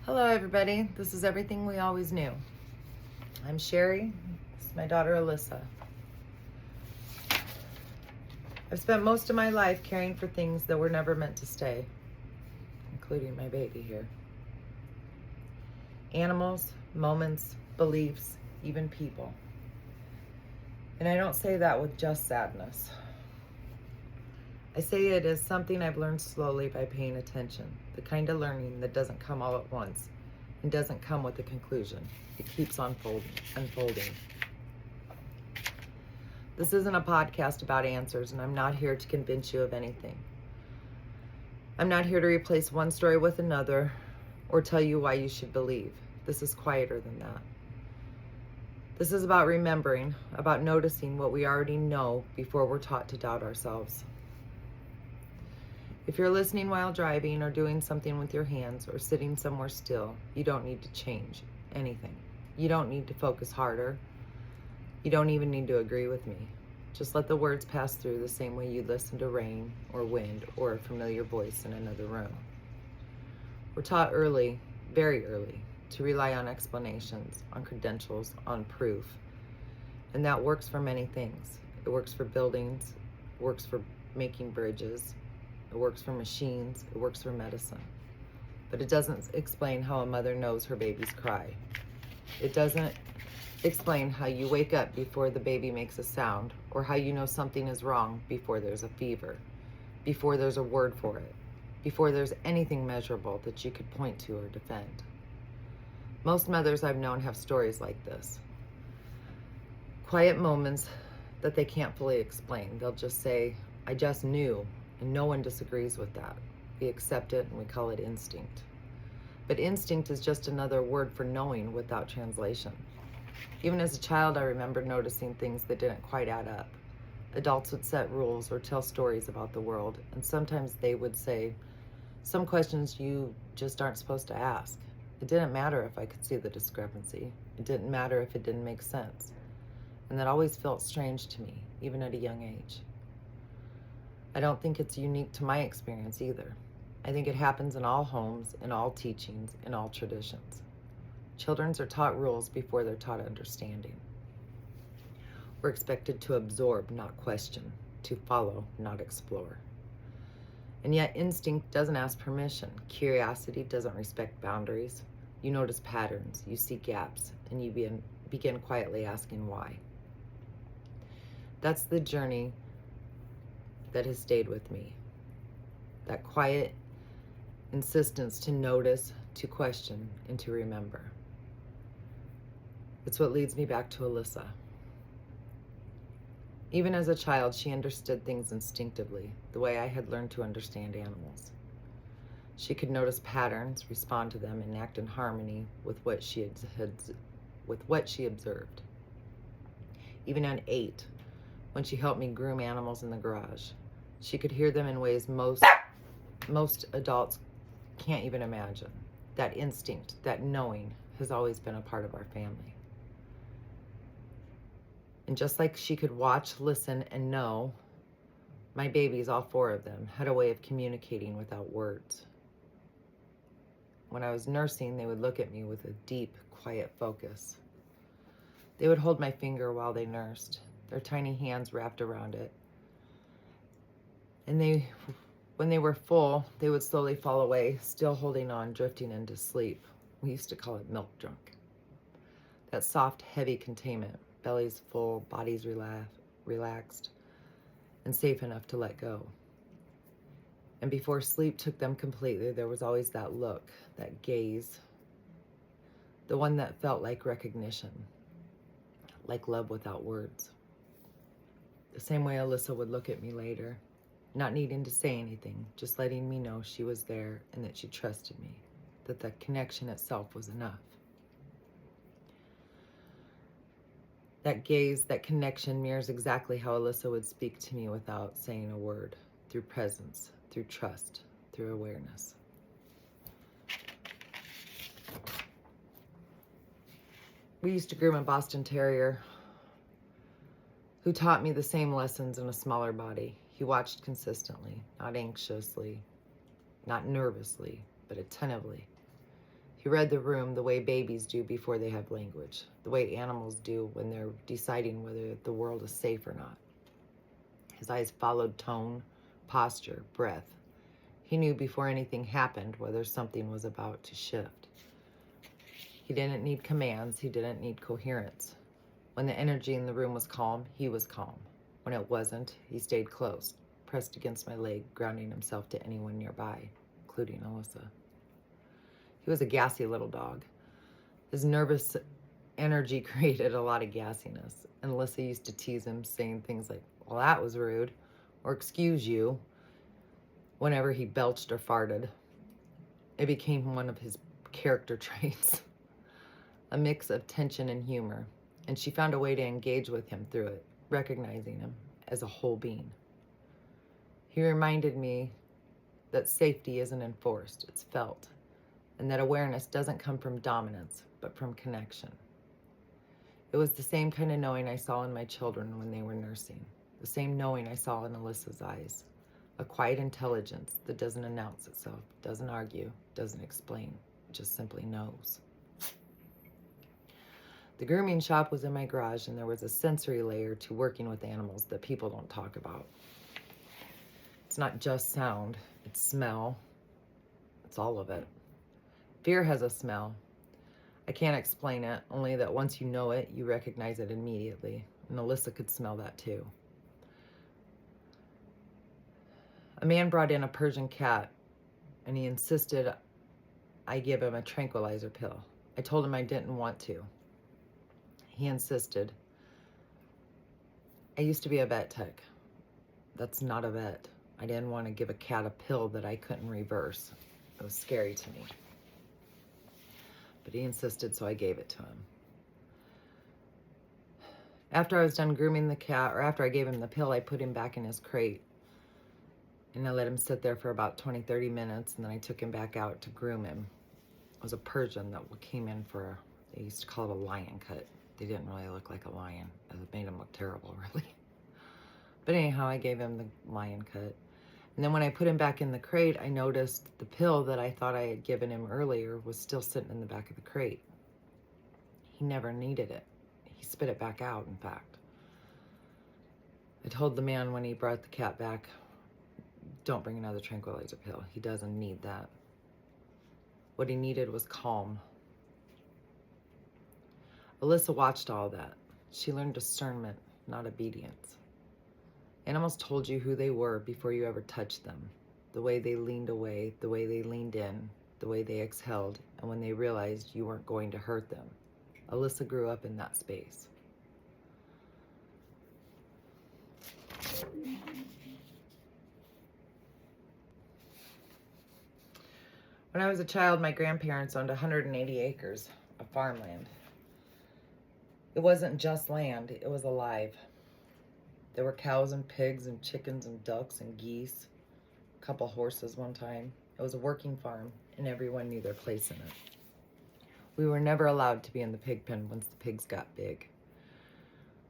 Hello, everybody. This is Everything We Always Knew. I'm Sherry. This is my daughter, Alyssa. I've spent most of my life caring for things that were never meant to stay, including my baby here. Animals, moments, beliefs, even people. And I don't say that with just sadness. I say it as something I've learned slowly by paying attention, the kind of learning that doesn't come all at once and doesn't come with a conclusion. It keeps on unfolding. This isn't a podcast about answers, and I'm not here to convince you of anything. I'm not here to replace one story with another or tell you why you should believe. This is quieter than that. This is about remembering, about noticing what we already know before we're taught to doubt ourselves. If you're listening while driving or doing something with your hands or sitting somewhere still, you don't need to change anything. You don't need to focus harder. You don't even need to agree with me. Just let the words pass through the same way you listen to rain or wind or a familiar voice in another room. We're taught early, very early, to rely on explanations, on credentials, on proof. And that works for many things. It works for buildings, it works for making bridges, it works for machines, it works for medicine. But it doesn't explain how a mother knows her baby's cry. It doesn't explain how you wake up before the baby makes a sound, or how you know something is wrong before there's a fever, before there's a word for it, before there's anything measurable that you could point to or defend. Most mothers I've known have stories like this. Quiet moments that they can't fully explain. They'll just say, I just knew. And no one disagrees with that. We accept it and we call it instinct. But instinct is just another word for knowing without translation. Even as a child, I remember noticing things that didn't quite add up. Adults would set rules or tell stories about the world, and sometimes they would say, some questions you just aren't supposed to ask. It didn't matter if I could see the discrepancy. It didn't matter if it didn't make sense. And that always felt strange to me, even at a young age. I don't think it's unique to my experience either. I think it happens in all homes, in all teachings, in all traditions. Children are taught rules before they're taught understanding. We're expected to absorb, not question, to follow, not explore. And yet instinct doesn't ask permission. Curiosity doesn't respect boundaries. You notice patterns, you see gaps, and you begin quietly asking why. That's the journey that has stayed with me. That quiet insistence to notice, to question, and to remember. It's what leads me back to Alyssa. Even as a child, she understood things instinctively, the way I had learned to understand animals. She could notice patterns, respond to them, and act in harmony with what she observed. Even at 8, when she helped me groom animals in the garage, she could hear them in ways most adults can't even imagine. That instinct, that knowing, has always been a part of our family. And just like she could watch, listen, and know, my babies, all 4 of them, had a way of communicating without words. When I was nursing, they would look at me with a deep, quiet focus. They would hold my finger while they nursed, their tiny hands wrapped around it. And when they were full, they would slowly fall away, still holding on, drifting into sleep. We used to call it milk drunk. That soft, heavy containment, bellies full, bodies relaxed, and safe enough to let go. And before sleep took them completely, there was always that look, that gaze, the one that felt like recognition, like love without words. The same way Alyssa would look at me later, not needing to say anything, just letting me know she was there and that she trusted me, that the connection itself was enough. That gaze, that connection mirrors exactly how Alyssa would speak to me without saying a word, through presence, through trust, through awareness. We used to groom a Boston Terrier who taught me the same lessons in a smaller body. He watched consistently, not anxiously, not nervously, but attentively. He He read the room the way babies do before they have language, the way animals do when they're deciding whether the world is safe or not. His eyes followed tone, posture, breath. He knew before anything happened whether something was about to shift. He didn't need commands. He didn't need coherence. When the energy in the room was calm, he was calm. When it wasn't, he stayed close, pressed against my leg, grounding himself to anyone nearby, including Alyssa. He was a gassy little dog. His nervous energy created a lot of gassiness, and Alyssa used to tease him, saying things like, "Well, that was rude," or "Excuse you," whenever he belched or farted. It became one of his character traits, a mix of tension and humor, and she found a way to engage with him through it, recognizing him as a whole being. He reminded me that safety isn't enforced, it's felt, and that awareness doesn't come from dominance, but from connection. It was the same kind of knowing I saw in my children when they were nursing, the same knowing I saw in Alyssa's eyes, a quiet intelligence that doesn't announce itself, doesn't argue, doesn't explain, just simply knows. The grooming shop was in my garage, and there was a sensory layer to working with animals that people don't talk about. It's not just sound, it's smell, it's all of it. Fear has a smell. I can't explain it, only that once you know it, you recognize it immediately, and Alyssa could smell that too. A man brought in a Persian cat, and he insisted I give him a tranquilizer pill. I told him I didn't want to. He insisted. I used to be a vet tech. That's not a vet. I didn't want to give a cat a pill that I couldn't reverse. It was scary to me. But he insisted, so I gave it to him. After I was done grooming the cat, or after I gave him the pill, I put him back in his crate. And I let him sit there for about 20-30 minutes, and then I took him back out to groom him. It was a Persian that came in for, they used to call it a lion cut. They didn't really look like a lion. It made him look terrible, really. But anyhow, I gave him the lion cut. And then when I put him back in the crate, I noticed the pill that I thought I had given him earlier was still sitting in the back of the crate. He never needed it. He spit it back out, in fact. I told the man when he brought the cat back, don't bring another tranquilizer pill. He doesn't need that. What he needed was calm. Alyssa watched all that. She learned discernment, not obedience. Animals told you who they were before you ever touched them. The way they leaned away, the way they leaned in, the way they exhaled, and when they realized you weren't going to hurt them. Alyssa grew up in that space. When I was a child, my grandparents owned 180 acres of farmland. It wasn't just land, it was alive. There were cows and pigs and chickens and ducks and geese, a couple horses one time. It was a working farm, and everyone knew their place in it. We were never allowed to be in the pig pen once the pigs got big.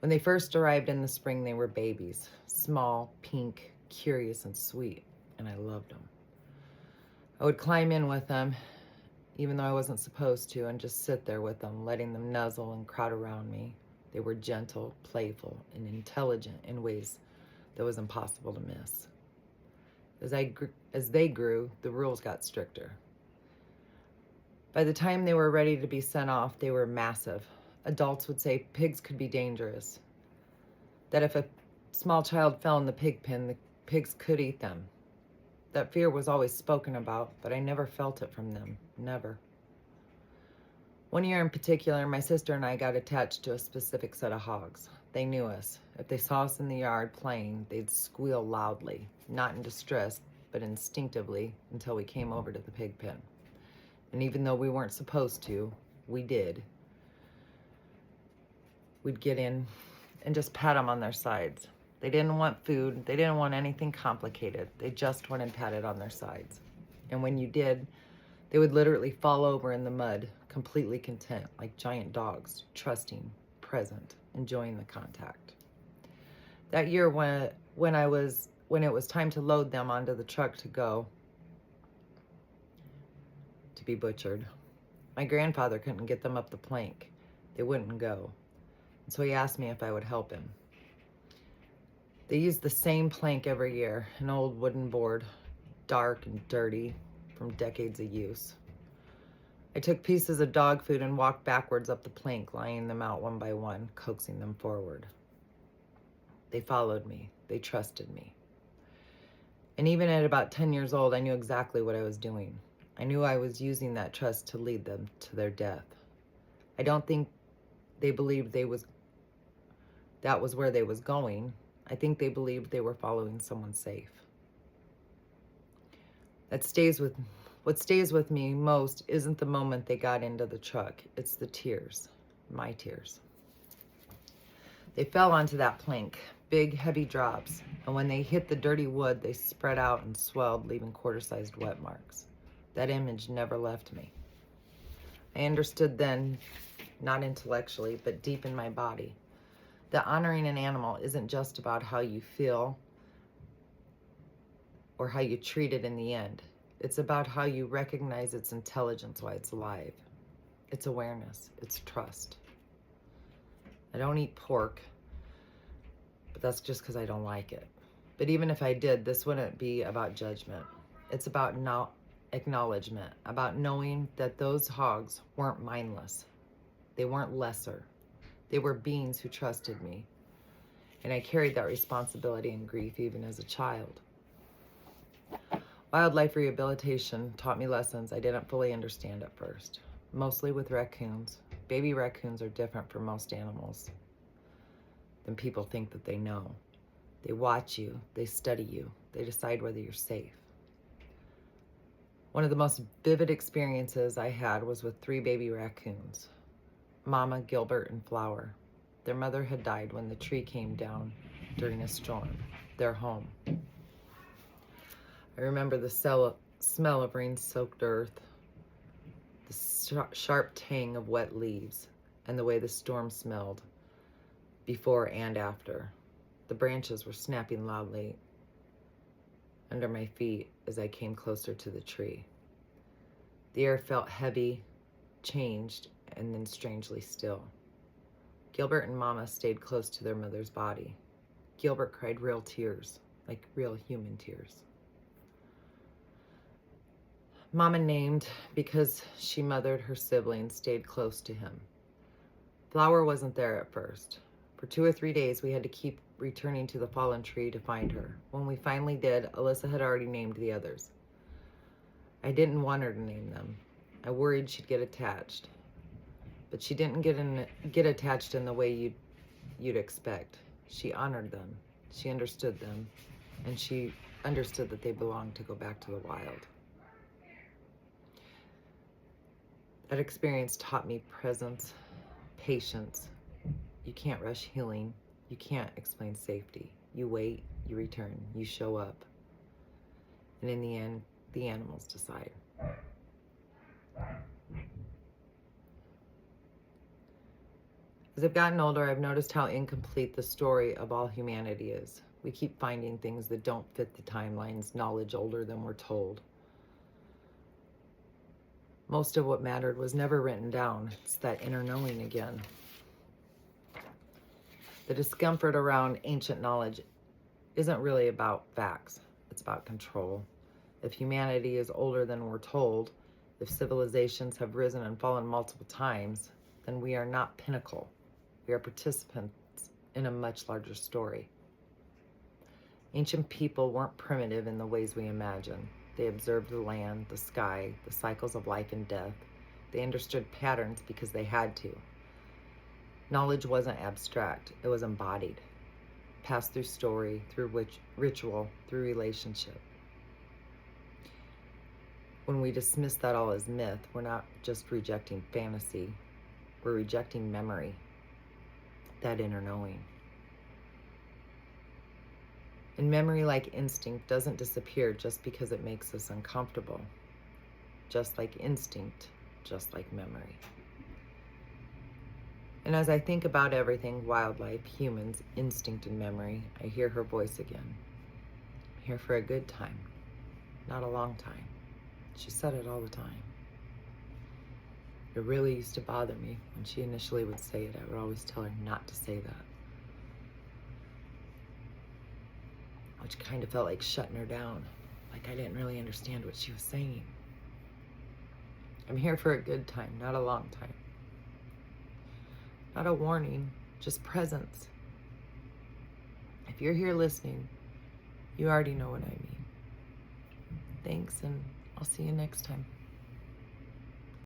When they first arrived in the spring, they were babies, small, pink, curious, and sweet, and I loved them. I would climb in with them, even though I wasn't supposed to, and just sit there with them, letting them nuzzle and crowd around me. They were gentle, playful, and intelligent in ways that was impossible to miss. As they grew, the rules got stricter. By the time they were ready to be sent off, they were massive. Adults would say pigs could be dangerous, that if a small child fell in the pig pen, the pigs could eat them. That fear was always spoken about, but I never felt it from them, never. One year in particular, my sister and I got attached to a specific set of hogs. They knew us. If they saw us in the yard playing, they'd squeal loudly, not in distress, but instinctively, until we came over to the pig pen. And even though we weren't supposed to, we did. We'd get in and just pat them on their sides. They didn't want food. They didn't want anything complicated. They just wanted patted on their sides. And when you did, they would literally fall over in the mud, completely content, like giant dogs, trusting, present, enjoying the contact. That year when it was time to load them onto the truck to go to be butchered, My grandfather couldn't get them up the plank. They wouldn't go. And so he asked me if I would help him. They used the same plank every year, an old wooden board, dark and dirty from decades of use. I took pieces of dog food and walked backwards up the plank, laying them out one by one, coaxing them forward. They followed me. They trusted me. And even at about 10 years old, I knew exactly what I was doing. I knew I was using that trust to lead them to their death. I don't think they believed that was where they was going. I think they believed they were following someone safe. What stays with me most isn't the moment they got into the truck. It's the tears, my tears. They fell onto that plank, big, heavy drops, and when they hit the dirty wood, they spread out and swelled, leaving quarter-sized wet marks. That image never left me. I understood then, not intellectually, but deep in my body, that honoring an animal isn't just about how you feel or how you treat it in the end. It's about how you recognize its intelligence while it's alive. It's awareness. It's trust. I don't eat pork, but that's just because I don't like it. But even if I did, this wouldn't be about judgment. It's about acknowledgement, about knowing that those hogs weren't mindless. They weren't lesser. They were beings who trusted me. And I carried that responsibility and grief even as a child. Wildlife rehabilitation taught me lessons I didn't fully understand at first, mostly with raccoons. Baby raccoons are different from most animals than people think that they know. They watch you, they study you, they decide whether you're safe. One of the most vivid experiences I had was with 3 baby raccoons, Mama, Gilbert, and Flower. Their mother had died when the tree came down during a storm, their home. I remember the smell of rain-soaked earth, the sharp tang of wet leaves, and the way the storm smelled before and after. The branches were snapping loudly under my feet as I came closer to the tree. The air felt heavy, changed, and then strangely still. Gilbert and Mama stayed close to their mother's body. Gilbert cried real tears, like real human tears. Mama named because she mothered her siblings, stayed close to him. Flower wasn't there at first. For 2 or 3 days, we had to keep returning to the fallen tree to find her. When we finally did, Alyssa had already named the others. I didn't want her to name them. I worried she'd get attached. But she didn't get attached in the way you'd expect. She honored them. She understood them. And she understood that they belonged to go back to the wild. That experience taught me presence, patience. You can't rush healing. You can't explain safety. You wait, you return, you show up. And in the end, the animals decide. As I've gotten older, I've noticed how incomplete the story of all humanity is. We keep finding things that don't fit the timelines, knowledge older than we're told. Most of what mattered was never written down. It's that inner knowing again. The discomfort around ancient knowledge isn't really about facts. It's about control. If humanity is older than we're told, if civilizations have risen and fallen multiple times, then we are not pinnacle. We are participants in a much larger story. Ancient people weren't primitive in the ways we imagine. They observed the land, the sky, the cycles of life and death. They understood patterns because they had to. Knowledge wasn't abstract, it was embodied, passed through story, through ritual, through relationship. When we dismiss that all as myth, we're not just rejecting fantasy, we're rejecting memory, that inner knowing. And memory, like instinct, doesn't disappear just because it makes us uncomfortable. Just like instinct, just like memory. And as I think about everything, wildlife, humans, instinct, and memory, I hear her voice again. I'm here for a good time, not a long time. She said it all the time. It really used to bother me when she initially would say it. I would always tell her not to say that, which kind of felt like shutting her down. Like I didn't really understand what she was saying. I'm here for a good time, not a long time. Not a warning, just presence. If you're here listening, you already know what I mean. Thanks, and I'll see you next time.